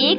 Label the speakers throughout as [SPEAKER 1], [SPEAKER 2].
[SPEAKER 1] 1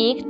[SPEAKER 1] 1